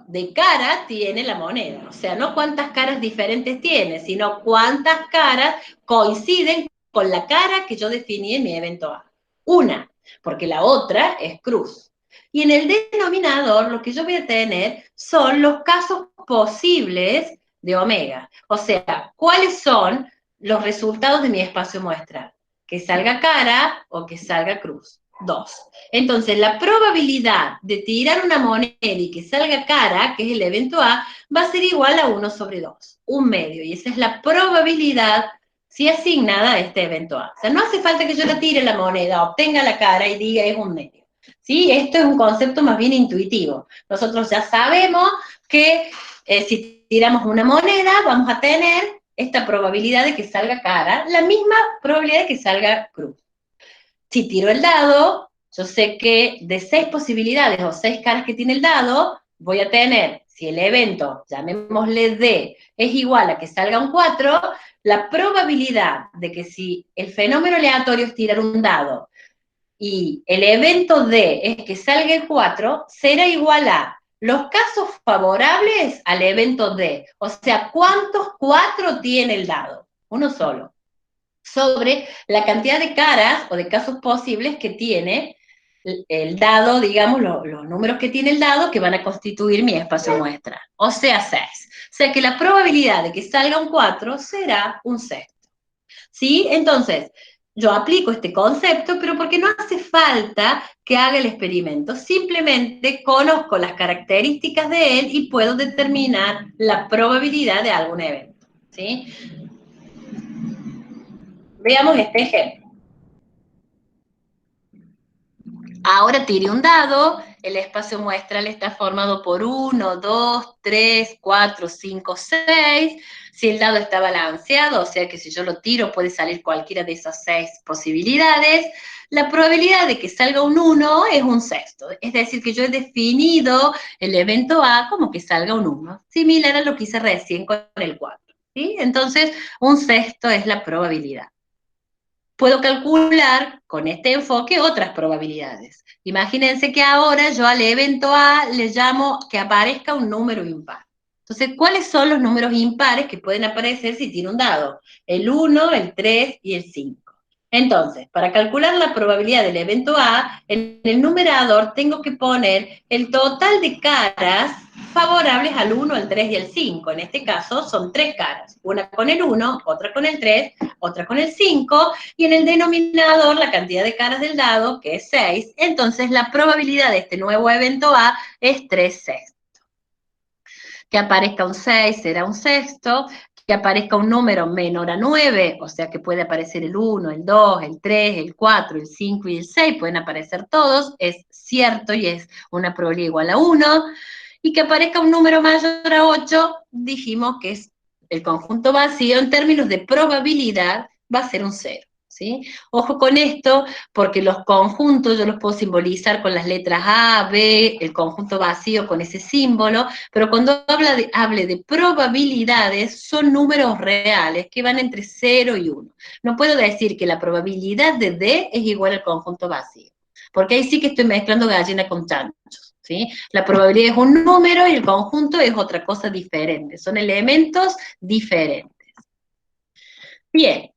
de cara tiene la moneda. O sea, no cuántas caras diferentes tiene, sino cuántas caras coinciden con la cara que yo definí en mi evento A. Una, porque la otra es cruz. Y en el denominador lo que yo voy a tener son los casos posibles de omega. O sea, ¿cuáles son los resultados de mi espacio muestral? Que salga cara o que salga cruz. 2. Entonces, la probabilidad de tirar una moneda y que salga cara, que es el evento A, va a ser igual a 1/2, un medio. Y esa es la probabilidad si asignada a este evento A. O sea, no hace falta que yo la tire la moneda, obtenga la cara y diga es un medio. ¿Sí? Esto es un concepto más bien intuitivo. Nosotros ya sabemos que si tiramos una moneda, vamos a tener esta probabilidad de que salga cara, la misma probabilidad de que salga cruz. Si tiro el dado, yo sé que de 6 posibilidades o 6 caras que tiene el dado, voy a tener, si el evento, llamémosle D, es igual a que salga un 4, la probabilidad de que si el fenómeno aleatorio es tirar un dado y el evento D es que salga el 4, será igual a los casos favorables al evento D. O sea, ¿cuántos 4 tiene el dado? Uno solo. Sobre la cantidad de caras o de casos posibles que tiene el dado, digamos, los números que tiene el dado que van a constituir mi espacio muestra. O sea, 6. O sea que la probabilidad de que salga un 4 será un sexto. ¿Sí? Entonces, yo aplico este concepto, pero porque no hace falta que haga el experimento. Simplemente conozco las características de él y puedo determinar la probabilidad de algún evento. ¿Sí? Veamos este ejemplo. Ahora tire un dado, el espacio muestral está formado por 1, 2, 3, 4, 5, 6. Si el dado está balanceado, o sea que si yo lo tiro puede salir cualquiera de esas 6 posibilidades, la probabilidad de que salga un 1 es un sexto. Es decir, que yo he definido el evento A como que salga un 1, similar a lo que hice recién con el 4. ¿Sí? Entonces, un sexto es la probabilidad. Puedo calcular con este enfoque otras probabilidades. Imagínense que ahora yo al evento A le llamo que aparezca un número impar. Entonces, ¿cuáles son los números impares que pueden aparecer si tiro un dado? El 1, el 3 y el 5. Entonces, para calcular la probabilidad del evento A, en el numerador tengo que poner el total de caras favorables al 1, al 3 y al 5. En este caso son 3 caras, una con el 1, otra con el 3, otra con el 5, y en el denominador la cantidad de caras del dado, que es 6, entonces la probabilidad de este nuevo evento A es 3 sextos. Que aparezca un 6 será un sexto, que aparezca un número menor a 9, o sea que puede aparecer el 1, el 2, el 3, el 4, el 5 y el 6, pueden aparecer todos, es cierto y es una probabilidad igual a 1, y que aparezca un número mayor a 8, dijimos que es el conjunto vacío, en términos de probabilidad va a ser un 0. ¿Sí? Ojo con esto, porque los conjuntos yo los puedo simbolizar con las letras A, B, el conjunto vacío con ese símbolo, pero cuando hable de probabilidades, son números reales que van entre 0 y 1. No puedo decir que la probabilidad de D es igual al conjunto vacío, porque ahí sí que estoy mezclando gallina con chanchos. ¿Sí? La probabilidad es un número y el conjunto es otra cosa diferente, son elementos diferentes. Bien,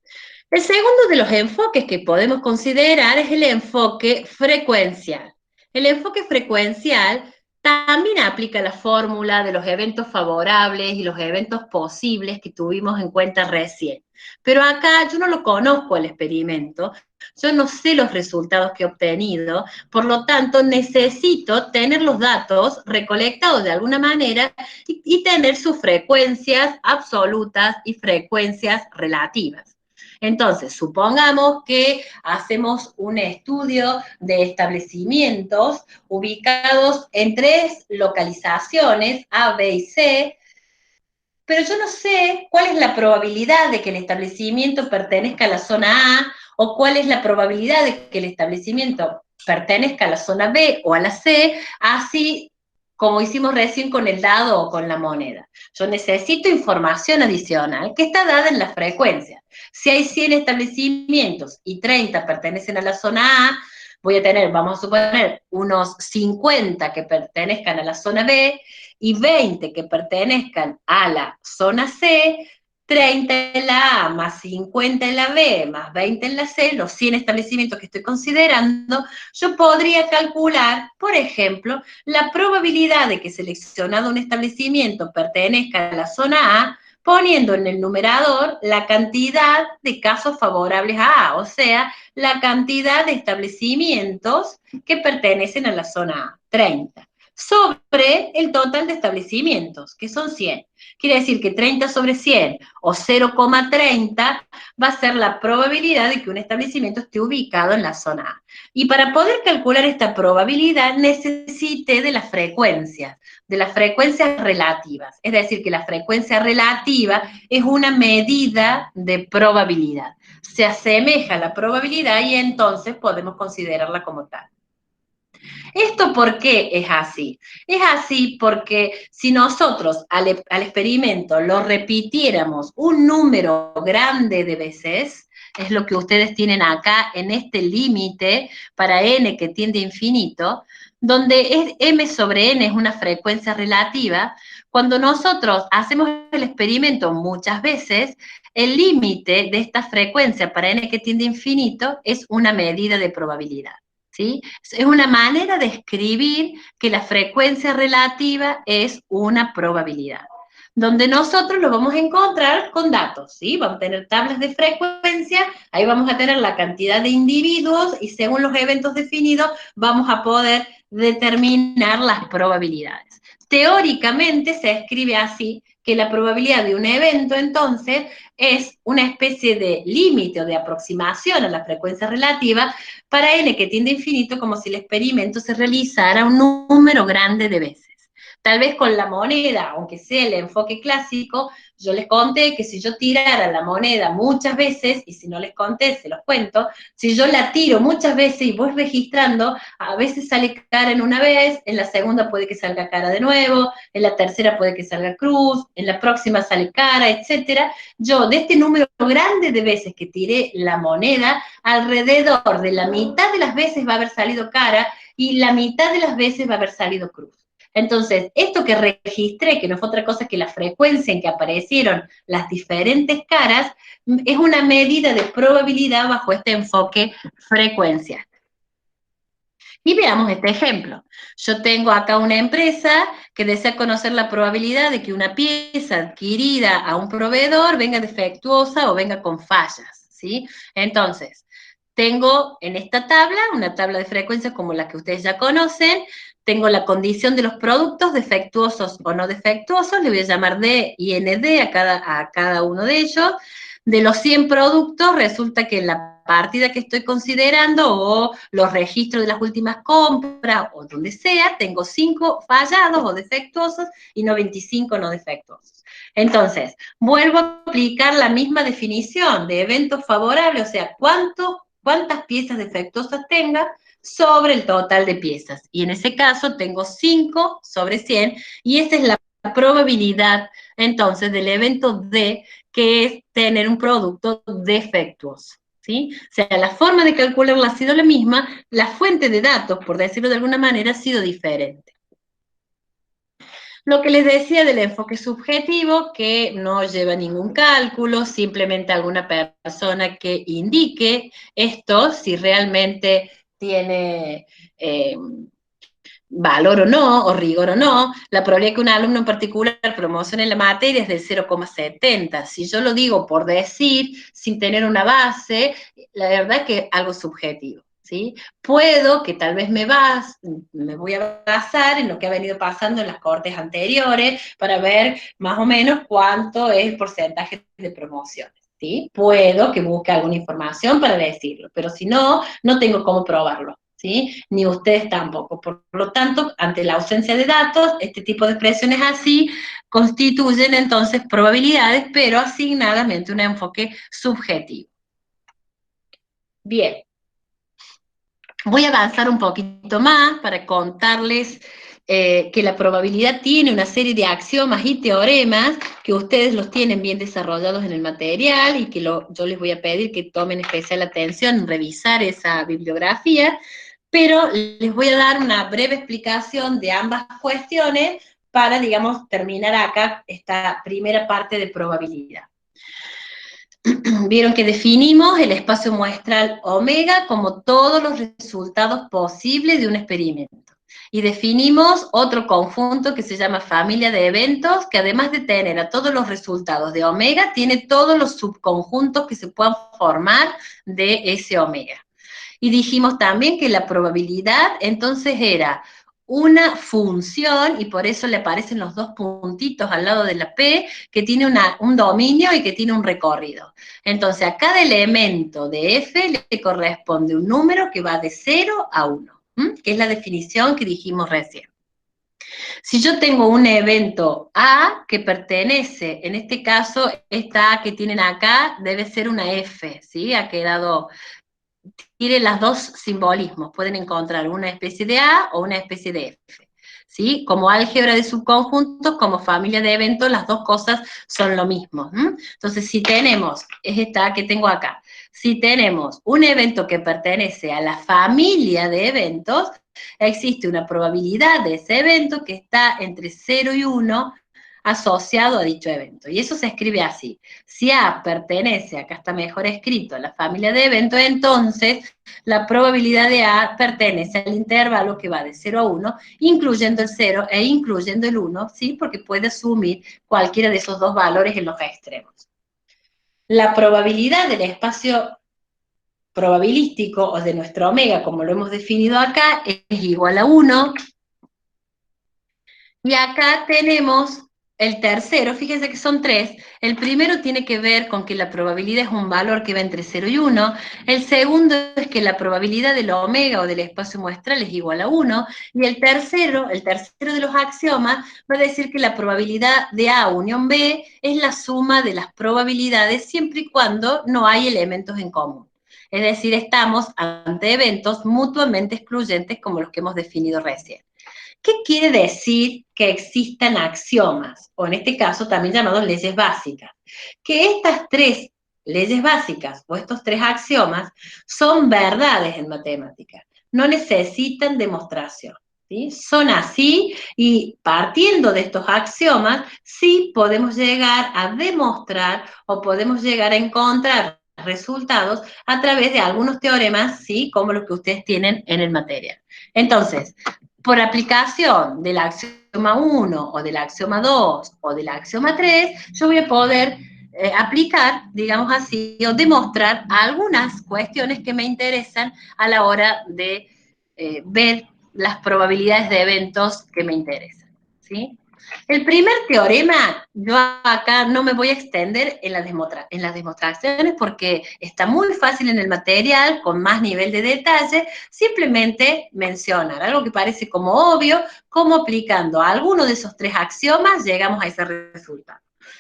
el segundo de los enfoques que podemos considerar es el enfoque frecuencial. El enfoque frecuencial también aplica la fórmula de los eventos favorables y los eventos posibles que tuvimos en cuenta recién. Pero acá yo no lo conozco el experimento, yo no sé los resultados que he obtenido, por lo tanto necesito tener los datos recolectados de alguna manera y tener sus frecuencias absolutas y frecuencias relativas. Entonces, supongamos que hacemos un estudio de establecimientos ubicados en 3 localizaciones, A, B y C, pero yo no sé cuál es la probabilidad de que el establecimiento pertenezca a la zona A o cuál es la probabilidad de que el establecimiento pertenezca a la zona B o a la C, así como hicimos recién con el dado o con la moneda. Yo necesito información adicional que está dada en la frecuencia. Si hay 100 establecimientos y 30 pertenecen a la zona A, voy a tener, vamos a suponer, unos 50 que pertenezcan a la zona B y 20 que pertenezcan a la zona C, 30 en la A, más 50 en la B, más 20 en la C, los 100 establecimientos que estoy considerando, yo podría calcular, por ejemplo, la probabilidad de que seleccionado un establecimiento pertenezca a la zona A, poniendo en el numerador la cantidad de casos favorables a A, o sea, la cantidad de establecimientos que pertenecen a la zona A, 30, sobre el total de establecimientos, que son 100. Quiere decir que 30 sobre 100 o 0,30 va a ser la probabilidad de que un establecimiento esté ubicado en la zona A. Y para poder calcular esta probabilidad necesité de las frecuencias relativas. Es decir, que la frecuencia relativa es una medida de probabilidad. Se asemeja a la probabilidad y entonces podemos considerarla como tal. ¿Esto por qué es así? Es así porque si nosotros al experimento lo repitiéramos un número grande de veces, es lo que ustedes tienen acá en este límite para n que tiende a infinito, donde m sobre n es una frecuencia relativa, cuando nosotros hacemos el experimento muchas veces, el límite de esta frecuencia para n que tiende a infinito es una medida de probabilidad. ¿Sí? Es una manera de escribir que la frecuencia relativa es una probabilidad, donde nosotros lo vamos a encontrar con datos, ¿sí? Vamos a tener tablas de frecuencia, ahí vamos a tener la cantidad de individuos y según los eventos definidos vamos a poder determinar las probabilidades. Teóricamente se escribe así, que la probabilidad de un evento, entonces, es una especie de límite o de aproximación a la frecuencia relativa para n que tiende a infinito, como si el experimento se realizara un número grande de veces. Tal vez con la moneda, aunque sea el enfoque clásico, yo les conté que si yo tirara la moneda muchas veces, y si no les conté, se los cuento, si yo la tiro muchas veces y voy registrando, a veces sale cara en una vez, en la segunda puede que salga cara de nuevo, en la tercera puede que salga cruz, en la próxima sale cara, etcétera. Yo, de este número grande de veces que tiré la moneda, alrededor de la mitad de las veces va a haber salido cara y la mitad de las veces va a haber salido cruz. Entonces, esto que registré, que no fue otra cosa que la frecuencia en que aparecieron las diferentes caras, es una medida de probabilidad bajo este enfoque frecuencia. Y veamos este ejemplo. Yo tengo acá una empresa que desea conocer la probabilidad de que una pieza adquirida a un proveedor venga defectuosa o venga con fallas, ¿sí? Entonces, tengo en esta tabla, una tabla de frecuencias como la que ustedes ya conocen, tengo la condición de los productos defectuosos o no defectuosos, le voy a llamar D y ND a cada uno de ellos. De los 100 productos, resulta que en la partida que estoy considerando o los registros de las últimas compras o donde sea, tengo 5 fallados o defectuosos y 95 no defectuosos. Entonces, vuelvo a aplicar la misma definición de eventos favorables, o sea, cuántas piezas defectuosas tenga sobre el total de piezas. Y en ese caso tengo 5 sobre 100 y esa es la probabilidad entonces del evento D, que es tener un producto defectuoso. ¿Sí? O sea, la forma de calcularla ha sido la misma, la fuente de datos, por decirlo de alguna manera, ha sido diferente. Lo que les decía del enfoque subjetivo, que no lleva ningún cálculo, simplemente alguna persona que indique esto, si realmente tiene valor o no, o rigor o no, la probabilidad que un alumno en particular promocione la materia es del 0,70. Si yo lo digo por decir, sin tener una base, la verdad es que es algo subjetivo. ¿Sí? Puedo que tal vez me voy a basar en lo que ha venido pasando en las cortes anteriores para ver más o menos cuánto es el porcentaje de promociones. ¿Sí? Puedo que busque alguna información para decirlo, pero si no, no tengo cómo probarlo. ¿Sí? Ni ustedes tampoco. Por lo tanto, ante la ausencia de datos, este tipo de expresiones así constituyen entonces probabilidades, pero asignadas mediante un enfoque subjetivo. Bien. Voy a avanzar un poquito más para contarles que la probabilidad tiene una serie de axiomas y teoremas que ustedes los tienen bien desarrollados en el material y que yo les voy a pedir que tomen especial atención en revisar esa bibliografía. pero les voy a dar una breve explicación de ambas cuestiones para, digamos, terminar acá esta primera parte de probabilidad. Vieron que definimos el espacio muestral omega como todos los resultados posibles de un experimento. Y definimos otro conjunto que se llama familia de eventos, que además de tener a todos los resultados de omega, tiene todos los subconjuntos que se puedan formar de ese omega. Y dijimos también que la probabilidad entonces era una función, y por eso le aparecen los dos puntitos al lado de la P, que tiene un dominio y que tiene un recorrido. Entonces, a cada elemento de F le corresponde un número que va de 0 a 1, que es la definición que dijimos recién. Si yo tengo un evento A que pertenece, en este caso, esta A que tienen acá debe ser una F, ¿sí? Ha quedado, tiene los dos simbolismos, pueden encontrar una especie de A o una especie de F. ¿Sí? Como álgebra de subconjuntos, como familia de eventos, las dos cosas son lo mismo. Entonces, si tenemos, es esta que tengo acá, si tenemos un evento que pertenece a la familia de eventos, existe una probabilidad de ese evento que está entre 0 y 1 asociado a dicho evento. Y eso se escribe así. Si A pertenece, acá está mejor escrito, a la familia de eventos, entonces la probabilidad de A pertenece al intervalo que va de 0 a 1, incluyendo el 0 e incluyendo el 1, ¿sí? Porque puede asumir cualquiera de esos dos valores en los extremos. La probabilidad del espacio probabilístico o de nuestro omega, como lo hemos definido acá, es igual a 1. Y acá tenemos el tercero, fíjense que son tres. El primero tiene que ver con que la probabilidad es un valor que va entre 0 y 1. El segundo es que la probabilidad del omega o del espacio muestral es igual a 1. Y el tercero de los axiomas, va a decir que la probabilidad de A unión B es la suma de las probabilidades siempre y cuando no hay elementos en común. Es decir, estamos ante eventos mutuamente excluyentes como los que hemos definido recién. ¿Qué quiere decir que existan axiomas? O en este caso también llamados leyes básicas. Que estas tres leyes básicas o estos tres axiomas son verdades en matemática. No necesitan demostración. ¿Sí? Son así y partiendo de estos axiomas sí podemos llegar a demostrar o podemos llegar a encontrar resultados a través de algunos teoremas, ¿sí? Como los que ustedes tienen en el material. Entonces, por aplicación del axioma 1 o del axioma 2 o del axioma 3, yo voy a poder aplicar, digamos así, o demostrar algunas cuestiones que me interesan a la hora de ver las probabilidades de eventos que me interesan, ¿sí? El primer teorema, yo acá no me voy a extender en las demostraciones porque está muy fácil en el material, con más nivel de detalle, simplemente mencionar algo que parece como obvio, cómo aplicando a alguno de esos tres axiomas llegamos a ese resultado.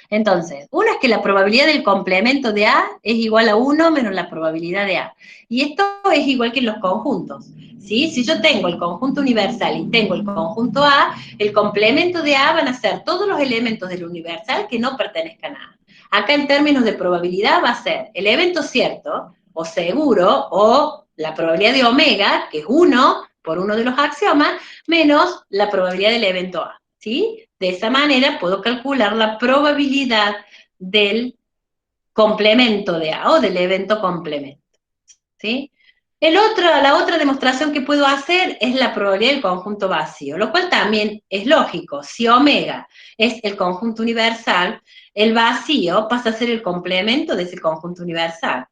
Entonces, uno es que la probabilidad del complemento de A es igual a 1 menos la probabilidad de A. Y esto es igual que en los conjuntos. ¿Sí? Si yo tengo el conjunto universal y tengo el conjunto A, el complemento de A van a ser todos los elementos del universal que no pertenezcan a A. Acá en términos de probabilidad va a ser el evento cierto o seguro o la probabilidad de omega, que es 1 por uno de los axiomas, menos la probabilidad del evento A. ¿Sí? De esa manera puedo calcular la probabilidad del complemento de A o del evento complemento. ¿Sí? La otra demostración que puedo hacer es la probabilidad del conjunto vacío, lo cual también es lógico. Si omega es el conjunto universal, el vacío pasa a ser el complemento de ese conjunto universal.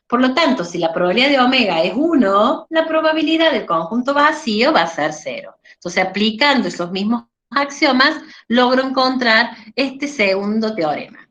Por lo tanto, si la probabilidad de omega es 1, la probabilidad del conjunto vacío va a ser 0. Entonces, aplicando esos mismos axiomas, logro encontrar este segundo teorema.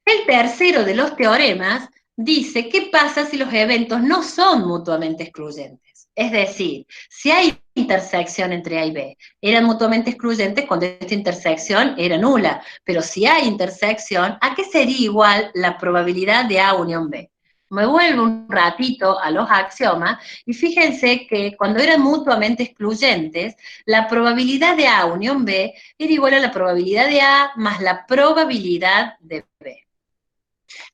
El tercero de los teoremas dice qué pasa si los eventos no son mutuamente excluyentes. Es decir, si hay intersección entre A y B, eran mutuamente excluyentes cuando esta intersección era nula, pero si hay intersección, ¿a qué sería igual la probabilidad de A unión B? Me vuelvo un ratito a los axiomas y fíjense que cuando eran mutuamente excluyentes, la probabilidad de A unión B era igual a la probabilidad de A más la probabilidad de B.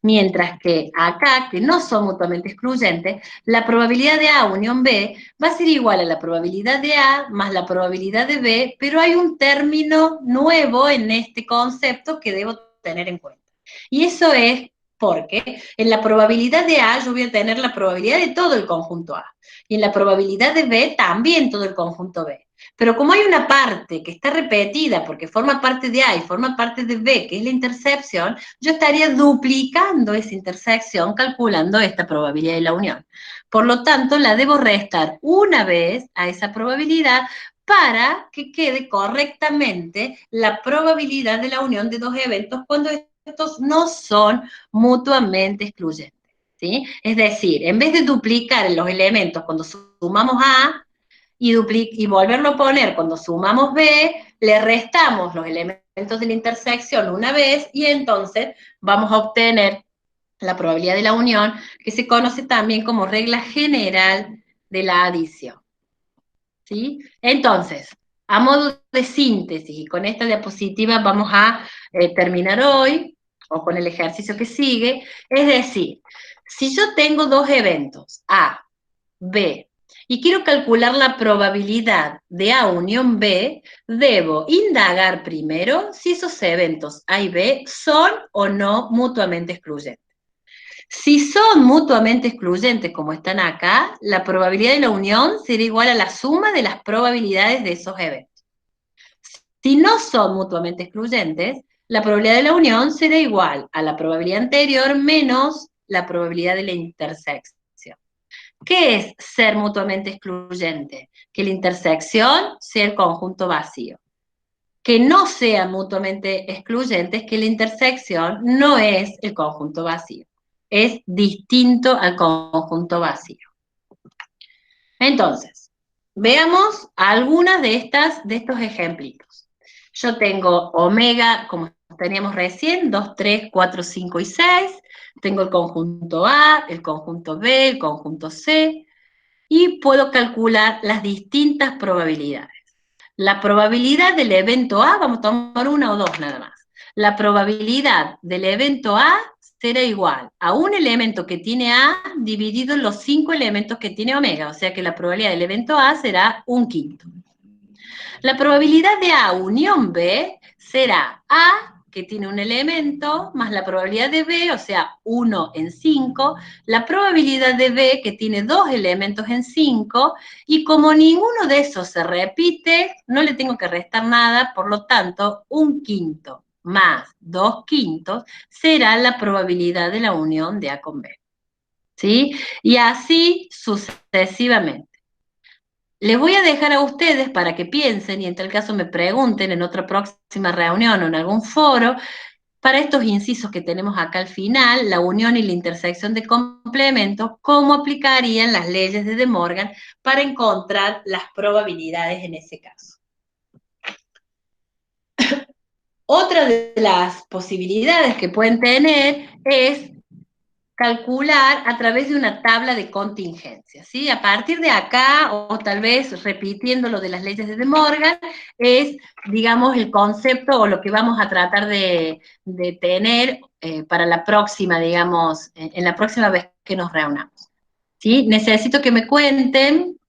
Mientras que acá, que no son mutuamente excluyentes, la probabilidad de A unión B va a ser igual a la probabilidad de A más la probabilidad de B, pero hay un término nuevo en este concepto que debo tener en cuenta. Y eso es porque en la probabilidad de A yo voy a tener la probabilidad de todo el conjunto A. Y en la probabilidad de B también todo el conjunto B. Pero como hay una parte que está repetida porque forma parte de A y forma parte de B, que es la intercepción, yo estaría duplicando esa intersección calculando esta probabilidad de la unión. Por lo tanto, la debo restar una vez a esa probabilidad para que quede correctamente la probabilidad de la unión de dos eventos cuando estos no son mutuamente excluyentes. ¿Sí? Es decir, en vez de duplicar los elementos cuando sumamos A, y volverlo a poner cuando sumamos B, le restamos los elementos de la intersección una vez y entonces vamos a obtener la probabilidad de la unión, que se conoce también como regla general de la adición. ¿Sí? Entonces, a modo de síntesis, y con esta diapositiva vamos a terminar hoy, o con el ejercicio que sigue, es decir, si yo tengo dos eventos, A, B, y quiero calcular la probabilidad de A unión B, debo indagar primero si esos eventos A y B son o no mutuamente excluyentes. Si son mutuamente excluyentes, como están acá, la probabilidad de la unión será igual a la suma de las probabilidades de esos eventos. Si no son mutuamente excluyentes, la probabilidad de la unión será igual a la probabilidad anterior menos la probabilidad de la intersección. ¿Qué es ser mutuamente excluyente? Que la intersección sea el conjunto vacío. Que no sean mutuamente excluyentes, que la intersección no es el conjunto vacío. Es distinto al conjunto vacío. Entonces, veamos algunas de estos ejemplitos. Yo tengo omega, como teníamos recién, 2, 3, 4, 5 y 6. Tengo el conjunto A, el conjunto B, el conjunto C, y puedo calcular las distintas probabilidades. La probabilidad del evento A, vamos a tomar una o dos nada más. La probabilidad del evento A será igual a un elemento que tiene A dividido en los 5 elementos que tiene omega, o sea que la probabilidad del evento A será 1/5. La probabilidad de A unión B será A, que tiene un elemento, más la probabilidad de B, o sea, 1 en 5, la probabilidad de B, que tiene dos elementos en 5, y como ninguno de esos se repite, no le tengo que restar nada, por lo tanto, 1/5 más 2/5 será la probabilidad de la unión de A con B. ¿Sí? Y así sucesivamente. Les voy a dejar a ustedes para que piensen y en tal caso me pregunten en otra próxima reunión o en algún foro, para estos incisos que tenemos acá al final, la unión y la intersección de complementos, cómo aplicarían las leyes de De Morgan para encontrar las probabilidades en ese caso. Otra de las posibilidades que pueden tener es calcular a través de una tabla de contingencia, ¿sí? A partir de acá, o tal vez repitiendo lo de las leyes de De Morgan, es, digamos, el concepto o lo que vamos a tratar de tener para la próxima, digamos, en la próxima vez que nos reunamos. ¿Sí? Necesito que me cuenten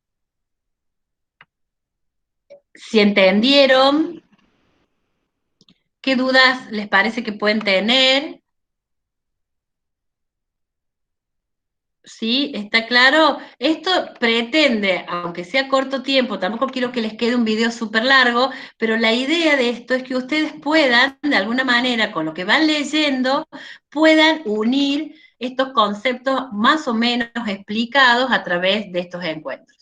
si entendieron, qué dudas les parece que pueden tener. ¿Sí? ¿Está claro? Esto pretende, aunque sea corto tiempo, tampoco quiero que les quede un video súper largo, pero la idea de esto es que ustedes puedan, de alguna manera, con lo que van leyendo, puedan unir estos conceptos más o menos explicados a través de estos encuentros.